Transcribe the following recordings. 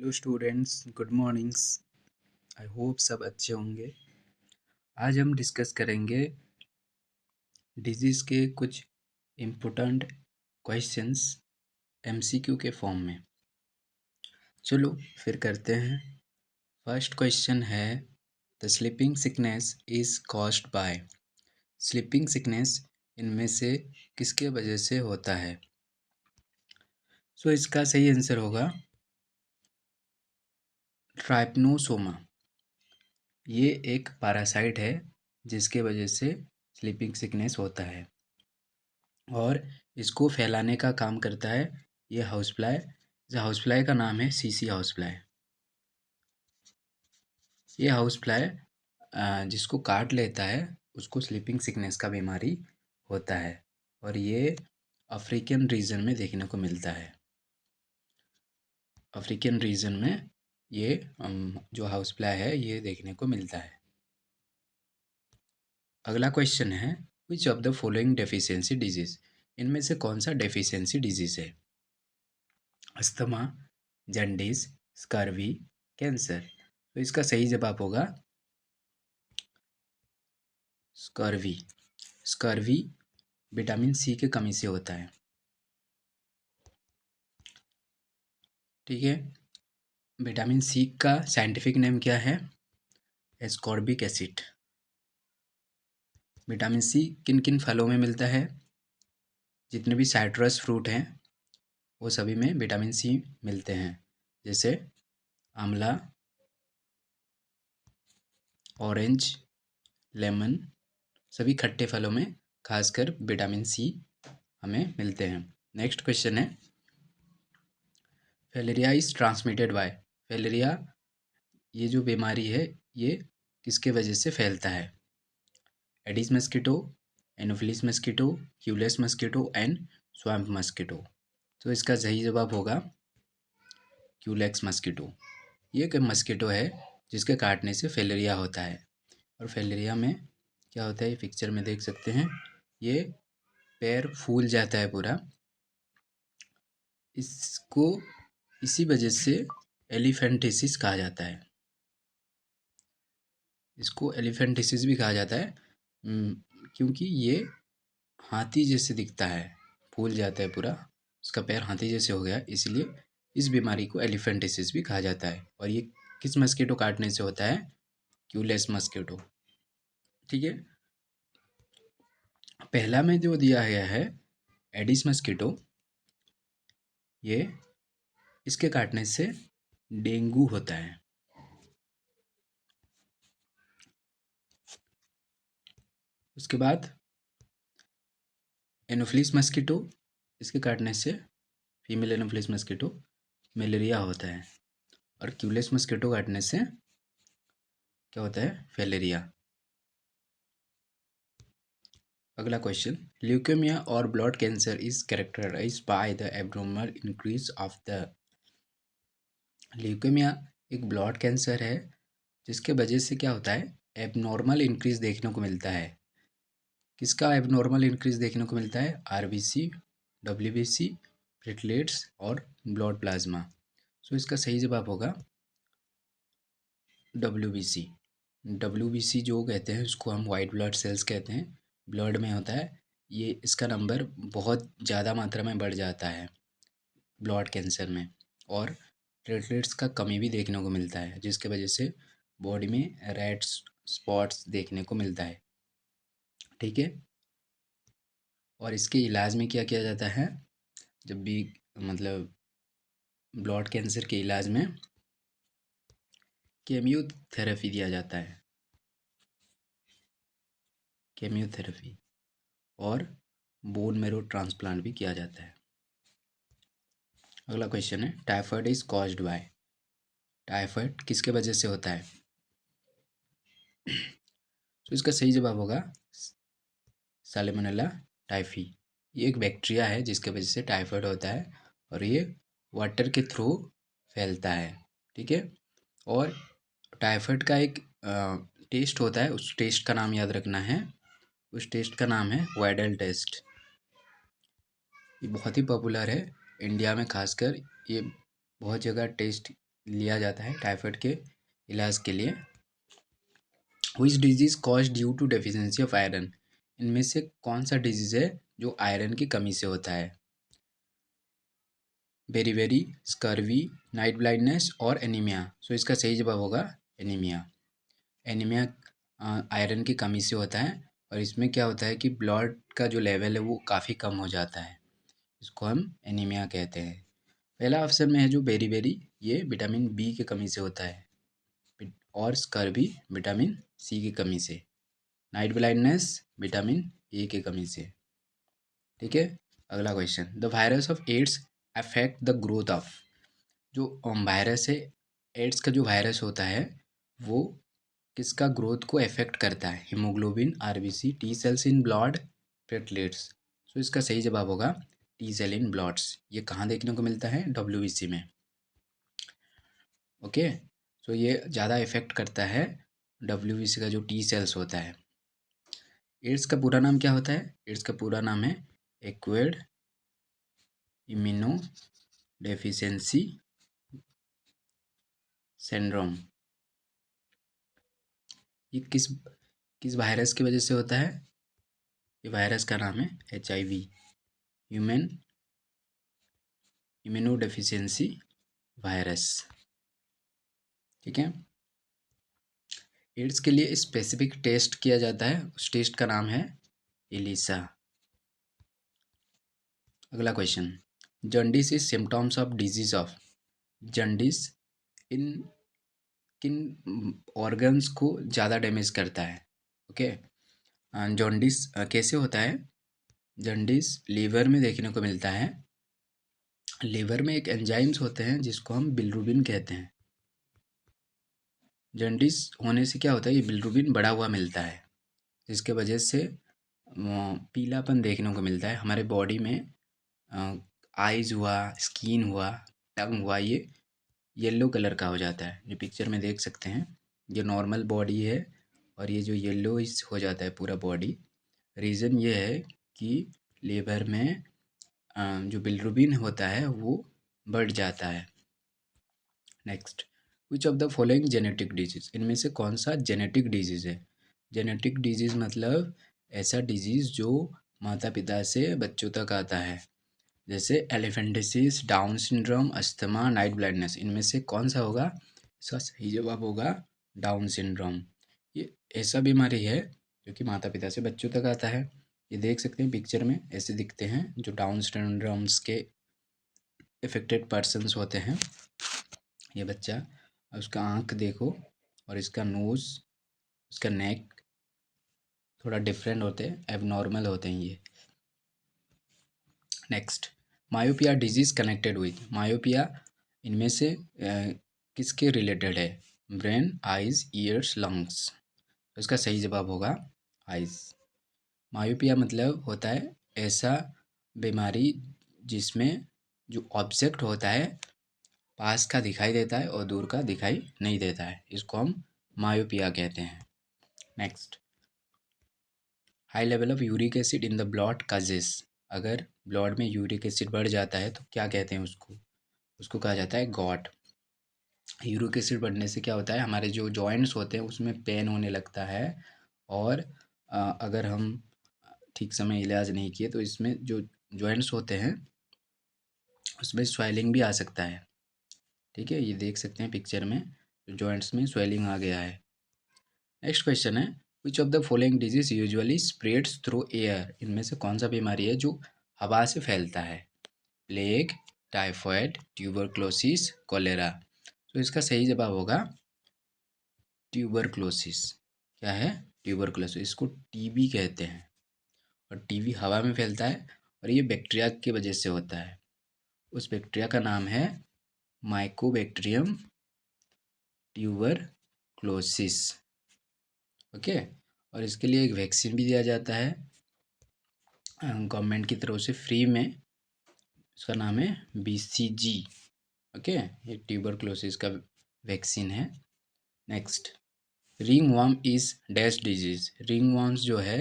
Hello students, good mornings. I hope सब अच्छे होंगे। आज हम डिस्कस करेंगे डिजीज़ के कुछ इम्पोर्टेंट क्वेश्चंस एमसीक्यू के फॉर्म में। चलो फिर करते हैं। फर्स्ट क्वेश्चन है, the sleeping sickness is caused by. Sleeping sickness इनमें से किसके वजह से होता है? सो इसका सही आंसर होगा ट्राइपनोसोमा। ये एक पैरासाइट है जिसके वजह से स्लीपिंग सिकनेस होता है और इसको फैलाने का काम करता है ये हाउस फ्लाई। इस हाउस फ्लाई का नाम है सीसी हाउस फ्लाई। ये हाउस फ्लाई जिसको काट लेता है उसको स्लीपिंग सिकनेस का बीमारी होता है और ये अफ्रीकन रीजन में देखने को मिलता है। अफ्रीकन रीजन में ये जो हाउस फ्लाई है ये देखने को मिलता है। अगला क्वेश्चन है, विच of the following deficiency disease. इनमें से कौन सा डेफिशिएंसी डिजीज है? Asthma, jaundice, scurvy, cancer. तो इसका सही जवाब होगा स्कर्वी। स्कर्वी विटामिन सी की कमी से होता है। ठीक है, विटामिन सी का साइंटिफिक नेम क्या है? Ascorbic acid. विटामिन सी किन किन फलों में मिलता है? जितने भी साइट्रस फ्रूट हैं वो सभी में विटामिन सी मिलते हैं, जैसे आंवला, ऑरेंज, लेमन। सभी खट्टे फलों में खासकर विटामिन सी हमें मिलते हैं। नेक्स्ट क्वेश्चन है, filaria is transmitted by. Filaria ये जो बीमारी है ये किसके वजह से फैलता है? Aedes mosquito, Anopheles mosquito, queueless mosquito and swamp mosquito. तो इसका सही जवाब होगा क्यूलेक्स मस्कीटो। ये एक मस्कीटो है जिसके काटने से फैलेरिया होता है और फैलेरिया में क्या होता है पिक्चर में देख सकते हैं, ये पैर फूल जाता है पूरा। इसको इसी वजह से एलिफेंटिसिस कहा जाता है। इसको एलिफेंटिसिस भी कहा जाता है क्योंकि ये हाथी जैसे दिखता है, फूल जाता है पूरा, उसका पैर हाथी जैसे हो गया, इसलिए इस बीमारी को एलिफेंटिसिस भी कहा जाता है। और ये किस मस्कीटो काटने से होता है? Queueless mosquito. ठीक है, पहला में जो दिया गया है एडिस मस्कीटो, ये इसके काटने से डेंगू होता है। उसके बाद एनोफिलिस मस्कीटो, इसके काटने से फीमेल एनोफिलिस मस्कीटो मलेरिया होता है और क्यूलेस मस्कीटो काटने से क्या होता है? फैलेरिया। अगला क्वेश्चन, ल्यूकेमिया और blood cancer is characterized by the abnormal increase of the. Leukemia एक ब्लड कैंसर है जिसके वजह से क्या होता है? एबनॉर्मल इंक्रीज देखने को मिलता है। किसका एबनॉर्मल इंक्रीज देखने को मिलता है? आरबीसी, डब्ल्यूबीसी, प्लेटलेट्स और ब्लड प्लाज्मा। सो इसका सही जवाब होगा डब्ल्यूबीसी। डब्ल्यूबीसी जो कहते हैं उसको हम वाइट ब्लड सेल्स कहते हैं, ब्लड में होता है ये। इसका नंबर बहुत ज़्यादा मात्रा में बढ़ जाता है ब्लड कैंसर में और प्लेटलेट्स का कमी भी देखने को मिलता है जिसके वजह से बॉडी में रेड स्पॉट्स देखने को मिलता है। ठीक है, और इसके इलाज में क्या किया जाता है? जब भी मतलब ब्लड कैंसर के इलाज में केमियोथेरेपी दिया जाता है, केमियोथेरेपी, और बोन मैरो ट्रांसप्लांट भी किया जाता है। अगला क्वेश्चन है, typhoid is caused bye. Typhoid किसके वजह से होता है? तो इसका सही जवाब होगा सैल्मोनेला टाइफी। ये एक बैक्टीरिया है जिसके वजह से टाइफाइड होता है और ये वाटर के थ्रू फैलता है। ठीक है, और टाइफाइड का एक टेस्ट होता है, उस टेस्ट का नाम याद रखना है। उस टेस्ट का नाम है वेडल टेस्ट। ये बहुत ही पॉपुलर है इंडिया में, खासकर ये बहुत जगह टेस्ट लिया जाता है टाइफाइड के इलाज के लिए। Which disease cause due to deficiency of iron, इनमें से कौन सा डिजीज है जो आयरन की कमी से होता है? बेरीबेरी, स्कर्वी, नाइट ब्लाइंडनेस और एनीमिया। सो इसका सही जवाब होगा एनीमिया। एनीमिया आयरन की कमी से होता है और इसमें क्या होता है कि ब्लड का जो लेवल है वो काफ़ी कम हो जाता है, इसको हम एनीमिया कहते हैं। पहला ऑप्शन में है जो बेरीबेरी, ये विटामिन बी की कमी से होता है, और स्कर्वी विटामिन सी की कमी से। नाइट ब्लाइंडनेस विटामिन ए की कमी से। ठीक है, अगला question, the virus of AIDS affect the growth of, जो वायरस है एड्स का जो वायरस होता है वो किसका ग्रोथ को अफेक्ट करता है? Haemoglobin, RBC, T cells in blood, platelets. So इसका सही जवाब होगा टी सेल इन ब्लड्स। ये कहाँ देखने को मिलता है? डब्ल्यूबीसी में। ओके, सो ये ज़्यादा इफेक्ट करता है डब्ल्यूबीसी का जो टी सेल्स होता है। एड्स का पूरा नाम क्या होता है? एड्स का पूरा नाम है एक्वायर्ड इम्यूनो डेफिशिएंसी सिंड्रोम। ये किस वायरस की वजह से होता है? ये वायरस का नाम है HIV, human immuno deficiency virus. ठीक है, एड्स के लिए स्पेसिफिक टेस्ट किया जाता है, उस टेस्ट का नाम है एलिसा। अगला question, jaundice is symptoms of disease of, jaundice in किन ऑर्गन्स को ज़्यादा डैमेज करता है? ओके, जॉन्डिस कैसे होता है? जॉन्डिस लीवर में देखने को मिलता है। लीवर में एक एंजाइम्स होते हैं जिसको हम बिलिरुबिन कहते हैं। जॉन्डिस होने से क्या होता है, ये बिलिरुबिन बढ़ा हुआ मिलता है, जिसके वजह से पीलापन देखने को मिलता है हमारे बॉडी में। आइज़ हुआ, स्किन हुआ, टंग हुआ, ये येलो कलर का हो जाता है। जो पिक्चर में देख सकते हैं, ये नॉर्मल बॉडी है और ये जो येलो हो जाता है पूरा बॉडी, रीज़न ये है कि लीवर में जो बिलिरुबिन होता है वो बढ़ जाता है। Next, which of the following genetic disease, इनमें से कौन सा जेनेटिक डिजीज है? जेनेटिक डिजीज मतलब ऐसा डिजीज जो माता पिता से बच्चों तक आता है, जैसे elephantiasis, Down syndrome, asthma, night blindness. इनमें से कौन सा होगा? इसका सही जवाब होगा डाउन सिंड्रोम। ये ऐसा बीमारी है जो कि माता पिता से बच्चों तक आता है। ये देख सकते हैं पिक्चर में, ऐसे दिखते हैं जो डाउन सिंड्रोम्स के इफेक्टेड पर्सन्स होते हैं। ये बच्चा, उसका आँख देखो और इसका नोज़, इसका नेक थोड़ा डिफरेंट होते हैं, एबनॉर्मल होते हैं ये। Next, myopia disease connected with, myopia इनमें से किसके रिलेटेड है? Brain, eyes, years, lungs. तो इसका सही जवाब होगा आइज़। मायोपिया मतलब होता है ऐसा बीमारी जिसमें जो ऑब्जेक्ट होता है पास का दिखाई देता है और दूर का दिखाई नहीं देता है, इसको हम मायोपिया कहते हैं। Next, high level of uric acid in the blood causes, अगर ब्लड में यूरिक एसिड बढ़ जाता है तो क्या कहते हैं उसको? उसको कहा जाता है गॉट। यूरिक एसिड बढ़ने से क्या होता है, हमारे जो जॉइंट्स होते हैं उसमें पेन होने लगता है, और अगर हम ठीक समय इलाज नहीं किए तो इसमें जो जॉइंट्स होते हैं उसमें स्वेलिंग भी आ सकता है। ठीक है, ये देख सकते हैं पिक्चर में, जॉइंट्स में स्वेलिंग आ गया है। नेक्स्ट क्वेश्चन है, विच of the following disease usually spreads through air, इनमें से कौन सा बीमारी है जो हवा से फैलता है? Plague, typhoid, tuberculosis, cholera. तो इसका सही जवाब होगा ट्यूबरक्लोसिस। क्या है? ट्यूबरक्लोसिस। इसको टीबी कहते हैं और टीबी हवा में फैलता है और ये बैक्टीरिया की वजह से होता है। उस बैक्टीरिया का नाम है माइकोबैक्टीरियम ट्यूबरक्लोसिस। ओके, और इसके लिए एक वैक्सीन भी दिया जाता है गवर्नमेंट की तरफ से फ्री में, उसका नाम है BCG। ओके, ये ट्यूबरक्लोसिस का वैक्सीन है। Next, ring worm is dash disease, ring worms जो है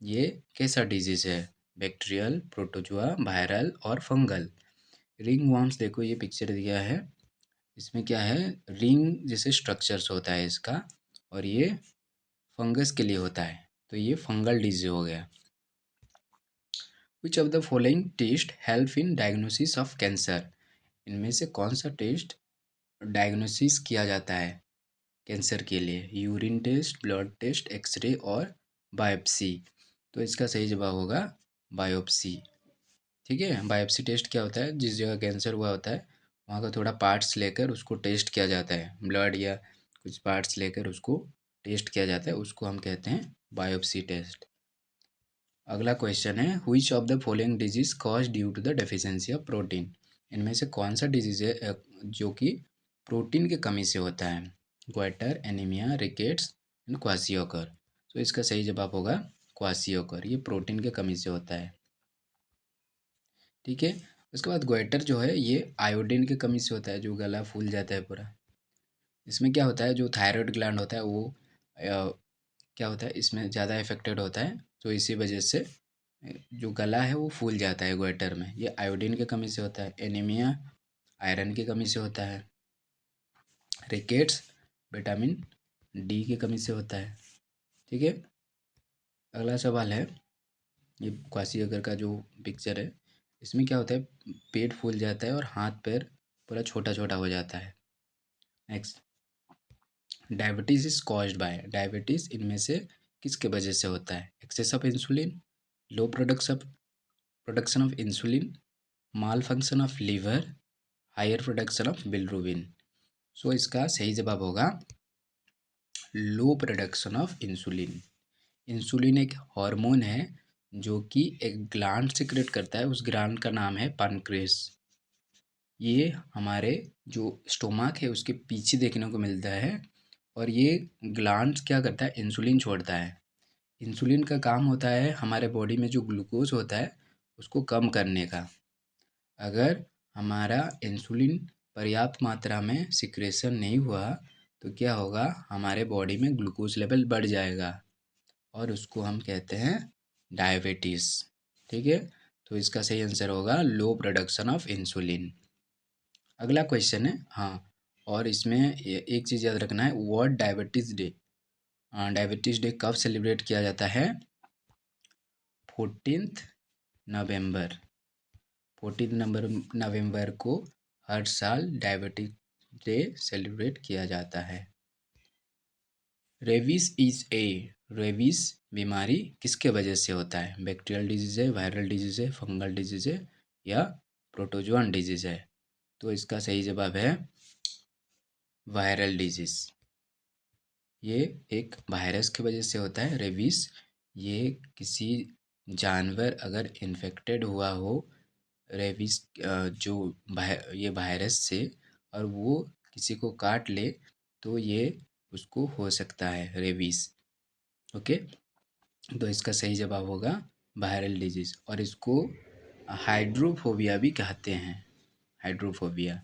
ये कैसा डिजीज है? बैक्टीरियल, प्रोटोजुआ, वायरल और फंगल। रिंग वर्म्स देखो, ये पिक्चर दिया है, इसमें क्या है, रिंग जैसे स्ट्रक्चर्स होता है इसका, और ये फंगस के लिए होता है, तो ये फंगल डिजीज हो गया। Which of the following test help in diagnosis of cancer? इनमें से कौन सा टेस्ट डायग्नोसिस किया जाता है कैंसर के लिए? Urine test, blood test, x ray और बायोप्सी। तो इसका सही जवाब होगा बायोप्सी। ठीक है, बायोप्सी टेस्ट क्या होता है, जिस जगह कैंसर हुआ होता है वहाँ का थोड़ा पार्ट्स लेकर उसको टेस्ट किया जाता है, ब्लड या कुछ पार्ट्स लेकर उसको टेस्ट किया जाता है, उसको हम कहते हैं बायोप्सी टेस्ट। अगला क्वेश्चन है, which of the following disease cause due to the deficiency of protein? इनमें से कौन सा डिजीज है जो कि प्रोटीन की कमी से होता है? Goitre, anaemia, rickets and kwashiorkor. तो इसका सही जवाब होगा क्वाशियोकर, ये प्रोटीन की कमी से होता है। ठीक है, उसके बाद ग्वाइटर जो है ये आयोडीन की कमी से होता है, जो गला फूल जाता है पूरा। इसमें क्या होता है, जो थायराइड ग्लैंड होता है वो क्या होता है, इसमें ज़्यादा इफेक्टेड होता है, तो इसी वजह से जो गला है वो फूल जाता है ग्वाइटर में। ये आयोडीन की कमी से होता है। एनीमिया आयरन की कमी से होता है। रिकेट्स विटामिन डी की कमी से होता है। ठीक है, अगला सवाल है, ये क्वाशियोकर का जो पिक्चर है, इसमें क्या होता है, पेट फूल जाता है और हाथ पैर पूरा छोटा छोटा हो जाता है। Next, diabetes is caused by, diabetes इनमें से किसके वजह से होता है? Excess of insulin, low production of insulin, malfunction of liver, higher production of bilirubin. So इसका सही जवाब होगा low production of insulin. Insulin एक हार्मोन है जो कि एक ग्लैंड सिक्रेट करता है, उस ग्लैंड का नाम है पैनक्रियास। ये हमारे जो स्टोमक है उसके पीछे देखने को मिलता है, और ये ग्लैंड क्या करता है, इंसुलिन छोड़ता है। इंसुलिन का काम होता है हमारे बॉडी में जो ग्लूकोज होता है उसको कम करने का। अगर हमारा इंसुलिन पर्याप्त मात्रा में सिक्रेशन नहीं हुआ तो क्या होगा, हमारे बॉडी में ग्लूकोज लेवल बढ़ जाएगा और उसको हम कहते हैं डायबिटीज़। ठीक है, तो इसका सही आंसर होगा लो प्रोडक्शन ऑफ इंसुलिन। अगला क्वेश्चन है, हाँ, और इसमें एक चीज़ याद रखना है, world diabetes day. Diabetes day कब सेलिब्रेट किया जाता है? 14 नवंबर। 14 नवंबर को हर साल डायबिटीज डे सेलिब्रेट किया जाता है। रेबीज इज ए, रेबीज बीमारी किसके वजह से होता है? बैक्टीरियल डिजीज है, वायरल डिजीज है, फंगल डिजीज है या प्रोटोजोआन डिजीज है? तो इसका सही जवाब है वायरल डिजीज। ये एक वायरस की वजह से होता है रेबीज। ये किसी जानवर अगर इन्फेक्टेड हुआ हो रेबीज जो ये वायरस से, और वो किसी को काट ले तो ये उसको हो सकता है रेबीज। ओके, तो इसका सही जवाब होगा वायरल डिजीज, और इसको हाइड्रोफोबिया भी कहते हैं। हाइड्रोफोबिया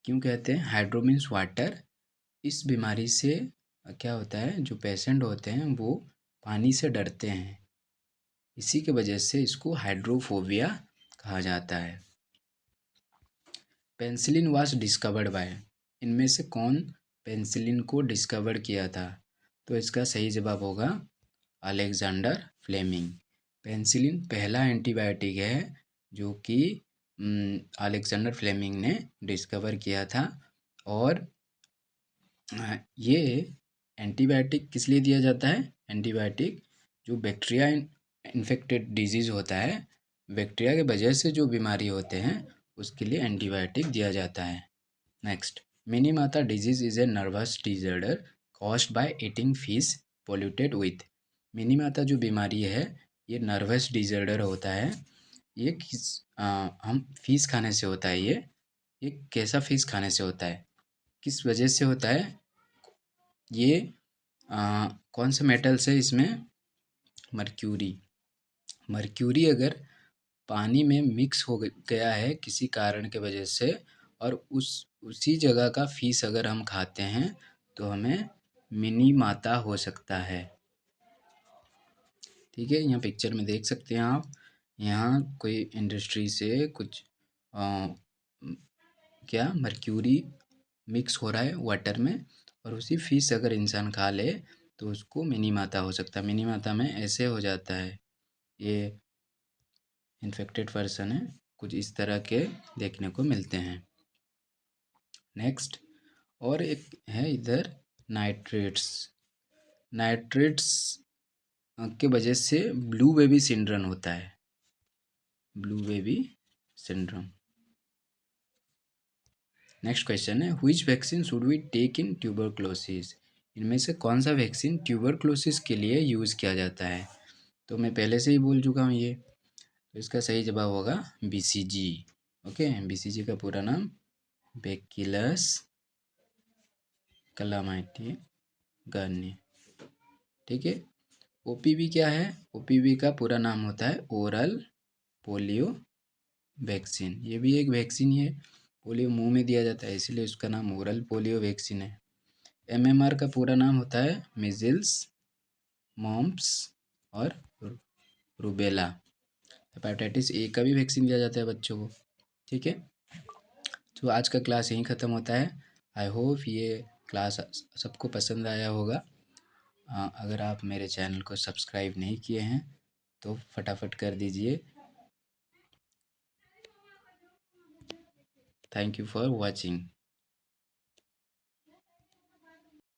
क्यों कहते हैं? Hydro means water. इस बीमारी से क्या होता है, जो पेशेंट होते हैं वो पानी से डरते हैं, इसी की वजह से इसको हाइड्रोफोबिया कहा जाता है। पेंसिलिन वाज डिस्कवर्ड बाय, इनमें से कौन पेंसिलिन को डिस्कवर किया था? तो इसका सही जवाब होगा अलेक्जेंडर फ्लेमिंग। पेंसिलिन पहला एंटीबायोटिक है जो कि अलेक्जेंडर फ्लेमिंग ने डिस्कवर किया था। और ये एंटीबायोटिक किस लिए दिया जाता है? एंटीबायोटिक जो बैक्टीरिया इन्फेक्टेड डिजीज़ होता है, बैक्टीरिया के वजह से जो बीमारी होते हैं उसके लिए एंटीबायोटिक दिया जाता है। Next, Minimata disease is a nervous disorder caused by eating fish polluted with. Minimata जो बीमारी है ये नर्वस डिसऑर्डर होता है। ये हम फिश खाने से होता है। ये कैसा फिश खाने से होता है, किस वजह से होता है? ये कौन से मेटल्स है इसमें? मर्क्यूरी। मर्क्यूरी अगर पानी में मिक्स हो गया है किसी कारण के वजह से, और उसी जगह का फिश अगर हम खाते हैं तो हमें मिनी माता हो सकता है। ठीक है, यहाँ पिक्चर में देख सकते हैं आप, यहाँ कोई इंडस्ट्री से कुछ क्या मर्क्यूरी मिक्स हो रहा है वाटर में, और उसी फिश अगर इंसान खा ले तो उसको मिनी माता हो सकता है। मिनी माता में ऐसे हो जाता है, ये इन्फेक्टेड पर्सन है, कुछ इस तरह के देखने को मिलते हैं। नेक्स्ट, और एक है इधर नाइट्रेट्स। नाइट्रेट्स की वजह से ब्लू बेबी सिंड्रोम होता है, blue baby syndrome. Next question है, which vaccine should we take in tuberculosis. इनमें से कौन सा वैक्सीन ट्यूबरक्लोसिस के लिए यूज़ किया जाता है। तो मैं पहले से ही बोल चुका हूँ ये, तो इसका सही जवाब होगा BCG। ओके, BCG का पूरा नाम बैक्टीरियस क्लामाइटी गार्नी। ठीक है। OPV क्या है, OPV का पूरा नाम होता है ओरल पोलियो वैक्सीन। ये भी एक वैक्सीन ही है, पोलियो मुंह में दिया जाता है इसलिए उसका नाम ओरल पोलियो वैक्सीन है। MMR का पूरा नाम होता है मिजिल्स, मॉम्प्स और रूबेला। हेपेटाइटिस ए का भी वैक्सीन दिया जाता है बच्चों को। ठीक है, तो आज का क्लास यहीं ख़त्म होता है। आई होप ये क्लास सबको पसंद आया होगा। अगर आप मेरे चैनल को सब्सक्राइब नहीं किए हैं तो फटाफट कर दीजिए। Thank you for watching.